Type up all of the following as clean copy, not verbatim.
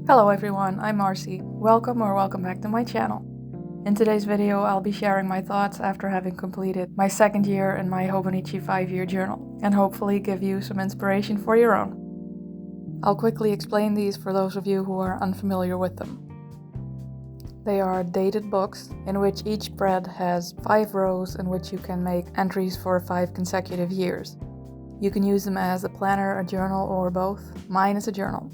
Hello everyone, I'm Marcy. Welcome back to my channel. In today's video, I'll be sharing my thoughts after having completed my second year in my Hobonichi 5-year journal, and hopefully give you some inspiration for your own. I'll quickly explain these for those of you who are unfamiliar with them. They are dated books in which each spread has 5 rows in which you can make entries for 5 consecutive years. You can use them as a planner, a journal, or both. Mine is a journal.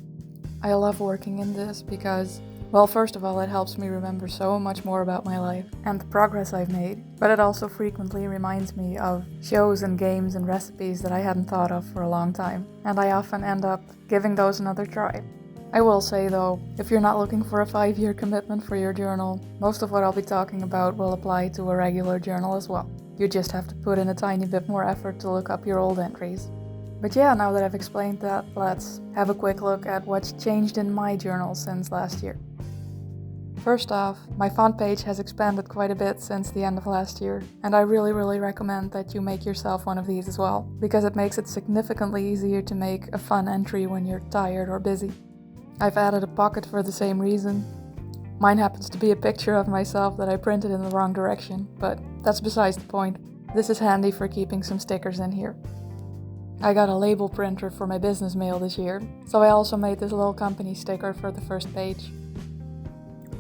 I love working in this because, well, first of all, it helps me remember so much more about my life and the progress I've made, but it also frequently reminds me of shows and games and recipes that I hadn't thought of for a long time, and I often end up giving those another try. I will say though, if you're not looking for a 5-year commitment for your journal, most of what I'll be talking about will apply to a regular journal as well. You just have to put in a tiny bit more effort to look up your old entries. But yeah, now that I've explained that, let's have a quick look at what's changed in my journal since last year. First off, my font page has expanded quite a bit since the end of last year, and I really recommend that you make yourself one of these as well, because it makes it significantly easier to make a fun entry when you're tired or busy. I've added a pocket for the same reason. Mine happens to be a picture of myself that I printed in the wrong direction, but that's besides the point. This is handy for keeping some stickers in here. I got a label printer for my business mail this year, so I also made this little company sticker for the first page.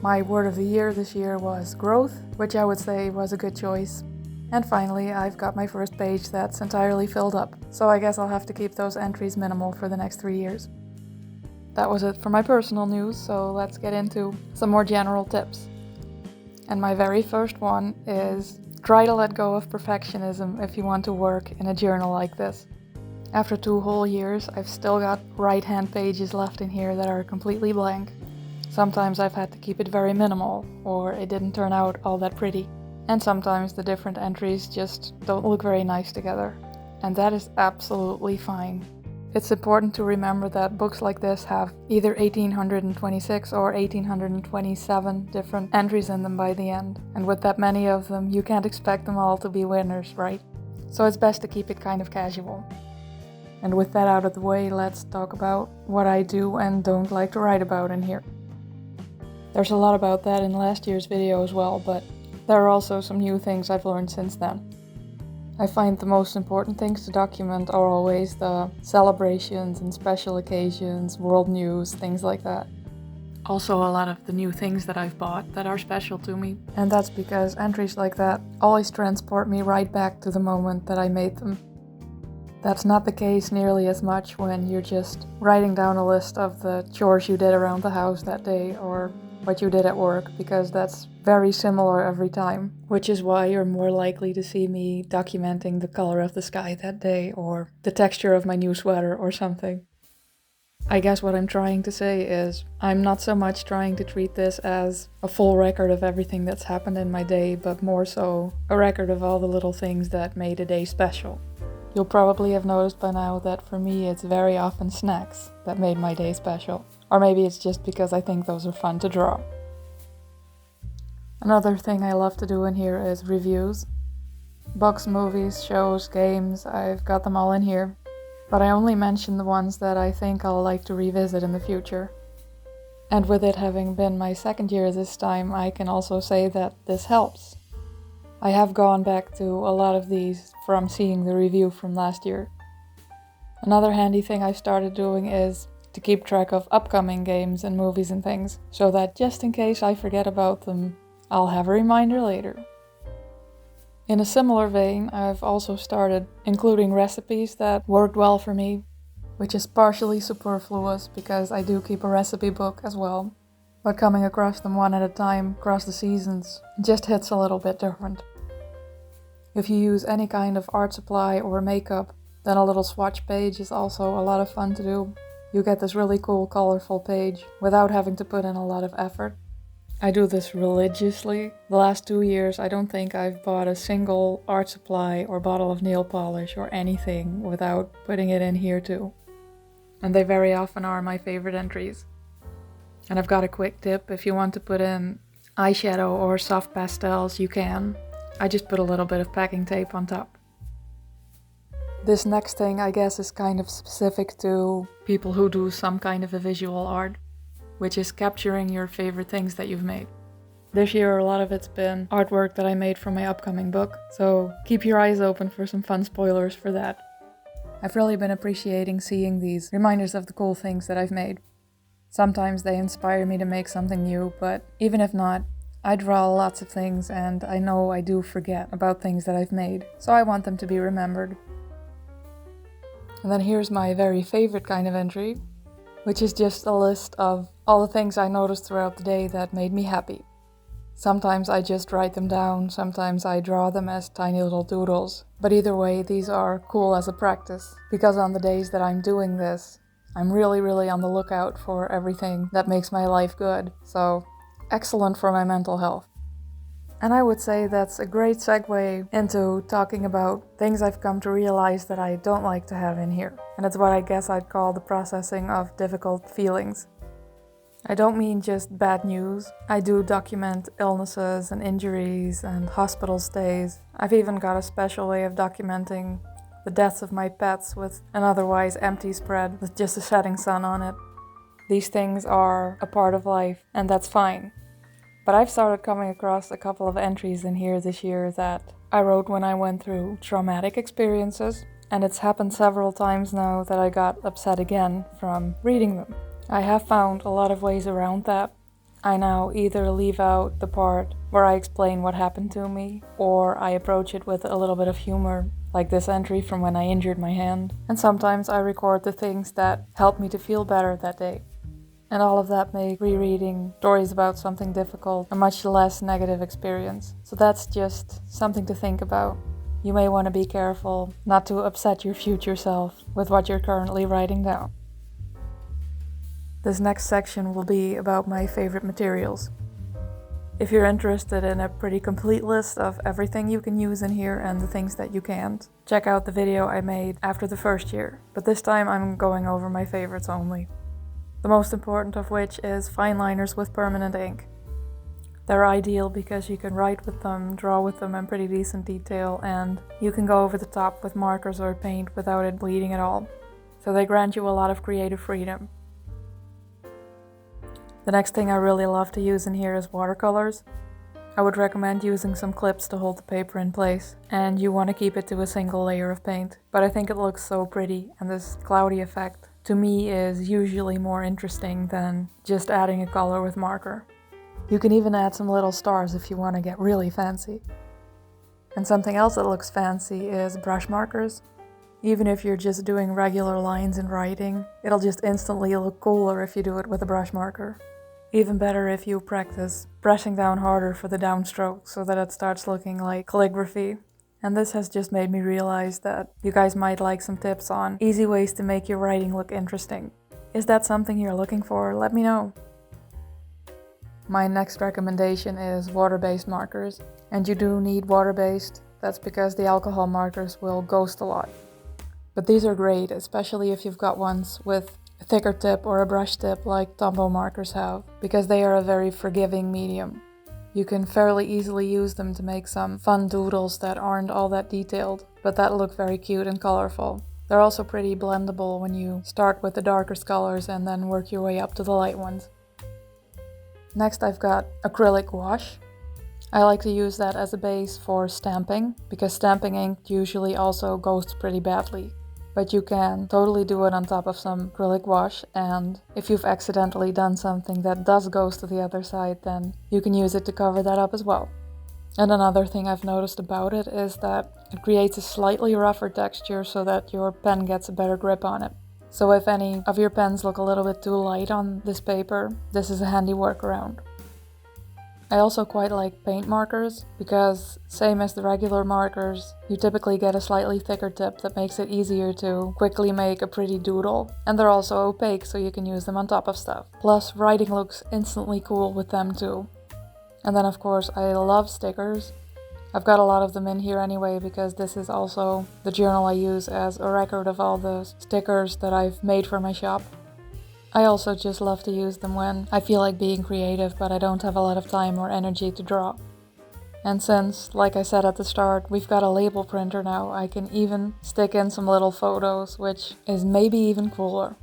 My word of the year this year was growth, which I would say was a good choice. And finally, I've got my first page that's entirely filled up, so I guess I'll have to keep those entries minimal for the next 3 years. That was it for my personal news, so let's get into some more general tips. And my very first one is try to let go of perfectionism if you want to work in a journal like this. After 2 whole years, I've still got right-hand pages left in here that are completely blank. Sometimes I've had to keep it very minimal, or it didn't turn out all that pretty. And sometimes the different entries just don't look very nice together. And that is absolutely fine. It's important to remember that books like this have either 1826 or 1827 different entries in them by the end. And with that many of them, you can't expect them all to be winners, right? So it's best to keep it kind of casual. And with that out of the way, let's talk about what I do and don't like to write about in here. There's a lot about that in last year's video as well, but there are also some new things I've learned since then. I find the most important things to document are always the celebrations and special occasions, world news, things like that. Also a lot of the new things that I've bought that are special to me, and that's because entries like that always transport me right back to the moment that I made them. That's not the case nearly as much when you're just writing down a list of the chores you did around the house that day or what you did at work, because that's very similar every time, which is why you're more likely to see me documenting the color of the sky that day or the texture of my new sweater or something. I guess what I'm trying to say is I'm not so much trying to treat this as a full record of everything that's happened in my day, but more so a record of all the little things that made a day special. You'll probably have noticed by now that for me it's very often snacks that made my day special. Or maybe it's just because I think those are fun to draw. Another thing I love to do in here is reviews. Books, movies, shows, games, I've got them all in here. But I only mention the ones that I think I'll like to revisit in the future. And with it having been my second year this time, I can also say that this helps. I have gone back to a lot of these from seeing the review from last year. Another handy thing I've started doing is to keep track of upcoming games and movies and things, so that just in case I forget about them, I'll have a reminder later. In a similar vein, I've also started including recipes that worked well for me, which is partially superfluous because I do keep a recipe book as well, but coming across them one at a time across the seasons just hits a little bit different. If you use any kind of art supply or makeup, then a little swatch page is also a lot of fun to do. You get this really cool, colorful page without having to put in a lot of effort. I do this religiously. The last 2 years, I don't think I've bought a single art supply or bottle of nail polish or anything without putting it in here too. And they very often are my favorite entries. And I've got a quick tip: if you want to put in eyeshadow or soft pastels, you can. I just put a little bit of packing tape on top. This next thing, I guess, is kind of specific to people who do some kind of a visual art. which is capturing your favorite things that you've made. This year, a lot of it's been artwork that I made for my upcoming book, so keep your eyes open for some fun spoilers for that. I've really been appreciating seeing these reminders of the cool things that I've made. Sometimes they inspire me to make something new, but even if not, I draw lots of things and I know I do forget about things that I've made, so I want them to be remembered. And then here's my very favorite kind of entry, which is just a list of all the things I noticed throughout the day that made me happy. Sometimes I just write them down, sometimes I draw them as tiny little doodles, but either way, these are cool as a practice, because on the days that I'm doing this, I'm really on the lookout for everything that makes my life good, so excellent for my mental health. And I would say that's a great segue into talking about things I've come to realize that I don't like to have in here. And it's what I guess I'd call the processing of difficult feelings. I don't mean just bad news. I do document illnesses and injuries and hospital stays. I've even got a special way of documenting the deaths of my pets with an otherwise empty spread with just a setting sun on it. These things are a part of life, and that's fine. But I've started coming across a couple of entries in here this year that I wrote when I went through traumatic experiences, and it's happened several times now that I got upset again from reading them. I have found a lot of ways around that. I now either leave out the part where I explain what happened to me, or I approach it with a little bit of humor, like this entry from when I injured my hand. And sometimes I record the things that helped me to feel better that day. And all of that make rereading stories about something difficult a much less negative experience. So that's just something to think about. You may want to be careful not to upset your future self with what you're currently writing down. This next section will be about my favorite materials. If you're interested in a pretty complete list of everything you can use in here and the things that you can't, check out the video I made after the first year, but this time I'm going over my favorites only. The most important of which is fine liners with permanent ink. They're ideal because you can write with them, draw with them in pretty decent detail, and you can go over the top with markers or paint without it bleeding at all. So they grant you a lot of creative freedom. The next thing I really love to use in here is watercolors. I would recommend using some clips to hold the paper in place, and you want to keep it to a single layer of paint. But I think it looks so pretty, and this cloudy effect to me is usually more interesting than just adding a color with marker. You can even add some little stars if you want to get really fancy. And something else that looks fancy is brush markers. Even if you're just doing regular lines in writing, it'll just instantly look cooler if you do it with a brush marker. Even better if you practice pressing down harder for the downstroke so that it starts looking like calligraphy. And this has just made me realize that you guys might like some tips on easy ways to make your writing look interesting. Is that something you're looking for? Let me know. My next recommendation is water-based markers. And you do need water-based. That's because the alcohol markers will ghost a lot. But these are great, especially if you've got ones with a thicker tip or a brush tip like Tombow markers have, because they are a very forgiving medium. You can fairly easily use them to make some fun doodles that aren't all that detailed, but that look very cute and colorful. They're also pretty blendable when you start with the darkest colors and then work your way up to the light ones. Next I've got acrylic gouache. I like to use that as a base for stamping, because stamping ink usually also ghosts pretty badly. But you can totally do it on top of some acrylic gouache, and if you've accidentally done something that does ghost to the other side, then you can use it to cover that up as well. And another thing I've noticed about it is that it creates a slightly rougher texture so that your pen gets a better grip on it. So if any of your pens look a little bit too light on this paper, this is a handy workaround. I also quite like paint markers, because same as the regular markers, you typically get a slightly thicker tip that makes it easier to quickly make a pretty doodle, and they're also opaque so you can use them on top of stuff. Plus, writing looks instantly cool with them too. And then of course I love stickers. I've got a lot of them in here anyway, because this is also the journal I use as a record of all the stickers that I've made for my shop. I also just love to use them when I feel like being creative, but I don't have a lot of time or energy to draw. And since, like I said at the start, we've got a label printer now, I can even stick in some little photos, which is maybe even cooler.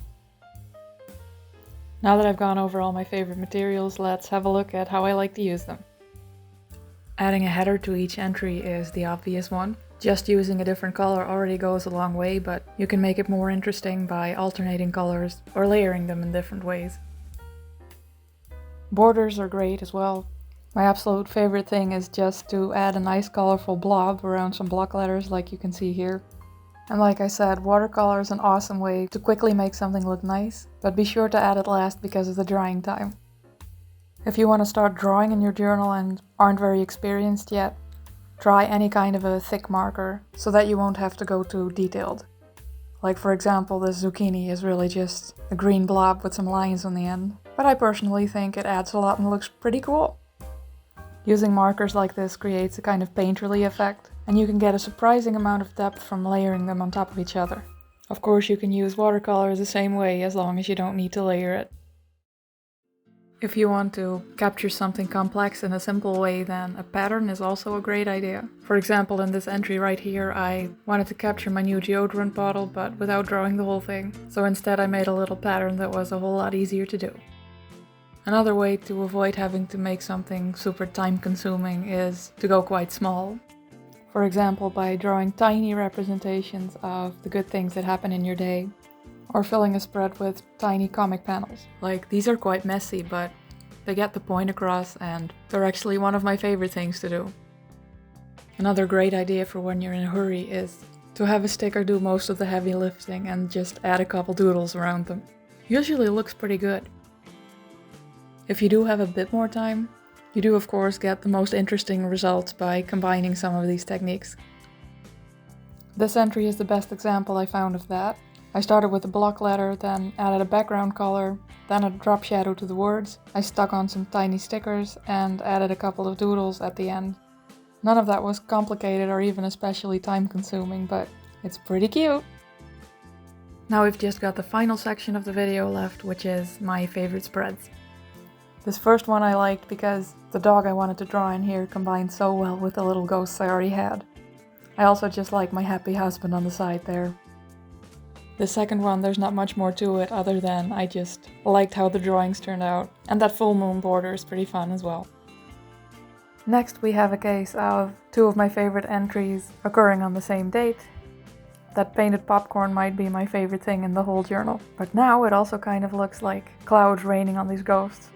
Now that I've gone over all my favorite materials, let's have a look at how I like to use them. Adding a header to each entry is the obvious one. Just using a different color already goes a long way, but you can make it more interesting by alternating colors or layering them in different ways. Borders are great as well. My absolute favorite thing is just to add a nice colorful blob around some block letters like you can see here. And like I said, watercolor is an awesome way to quickly make something look nice, but be sure to add it last because of the drying time. If you want to start drawing in your journal and aren't very experienced yet, try any kind of a thick marker so that you won't have to go too detailed. Like for example, this zucchini is really just a green blob with some lines on the end, but I personally think it adds a lot and looks pretty cool. Using markers like this creates a kind of painterly effect, and you can get a surprising amount of depth from layering them on top of each other. Of course, you can use watercolor the same way as long as you don't need to layer it. If you want to capture something complex in a simple way, then a pattern is also a great idea. For example, in this entry right here, I wanted to capture my new deodorant bottle, but without drawing the whole thing. So instead I made a little pattern that was a whole lot easier to do. Another way to avoid having to make something super time-consuming is to go quite small. For example, by drawing tiny representations of the good things that happen in your day, or filling a spread with tiny comic panels. Like, these are quite messy, but they get the point across and they're actually one of my favorite things to do. Another great idea for when you're in a hurry is to have a sticker do most of the heavy lifting and just add a couple doodles around them. Usually looks pretty good. If you do have a bit more time, you do of course get the most interesting results by combining some of these techniques. This entry is the best example I found of that. I started with a block letter, then added a background color, then a drop shadow to the words. I stuck on some tiny stickers and added a couple of doodles at the end. None of that was complicated or even especially time consuming, but it's pretty cute. Now we've just got the final section of the video left, which is my favorite spreads. This first one I liked because the dog I wanted to draw in here combined so well with the little ghosts I already had. I also just like my happy husband on the side there. The second one, there's not much more to it other than I just liked how the drawings turned out, and that full moon border is pretty fun as well. Next we have a case of two of my favorite entries occurring on the same date. That painted popcorn might be my favorite thing in the whole journal, but now it also kind of looks like clouds raining on these ghosts.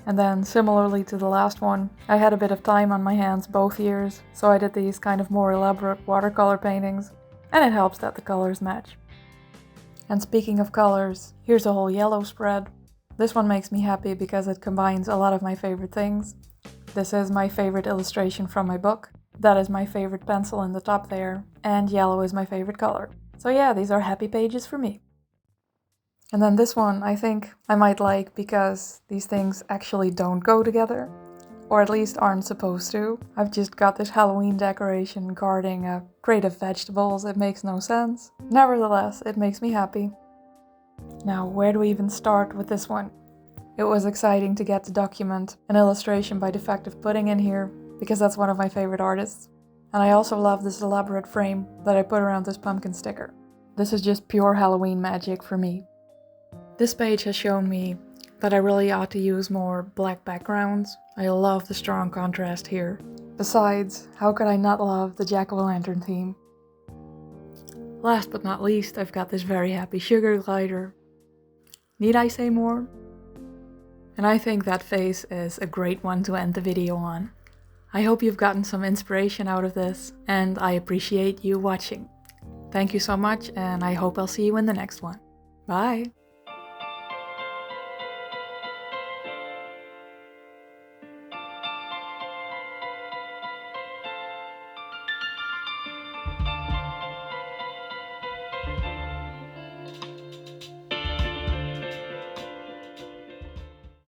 And then, similarly to the last one, I had a bit of time on my hands both years, so I did these kind of more elaborate watercolor paintings, and it helps that the colors match. And speaking of colors, here's a whole yellow spread. This one makes me happy because it combines a lot of my favorite things. This is my favorite illustration from my book, that is my favorite pencil in the top there, and yellow is my favorite color. So yeah, these are happy pages for me. And then this one I think I might like because these things actually don't go together, or at least aren't supposed to. I've just got this Halloween decoration guarding a crate of vegetables. It makes no sense. Nevertheless, it makes me happy. Now, where do we even start with this one? It was exciting to get to document an illustration by Defective Pudding in here, because that's one of my favorite artists. And I also love this elaborate frame that I put around this pumpkin sticker. This is just pure Halloween magic for me. This page has shown me that I really ought to use more black backgrounds. I love the strong contrast here. Besides, how could I not love the jack-o'-lantern theme? Last but not least, I've got this very happy sugar glider. Need I say more? And I think that face is a great one to end the video on. I hope you've gotten some inspiration out of this, and I appreciate you watching. Thank you so much, and I hope I'll see you in the next one. Bye!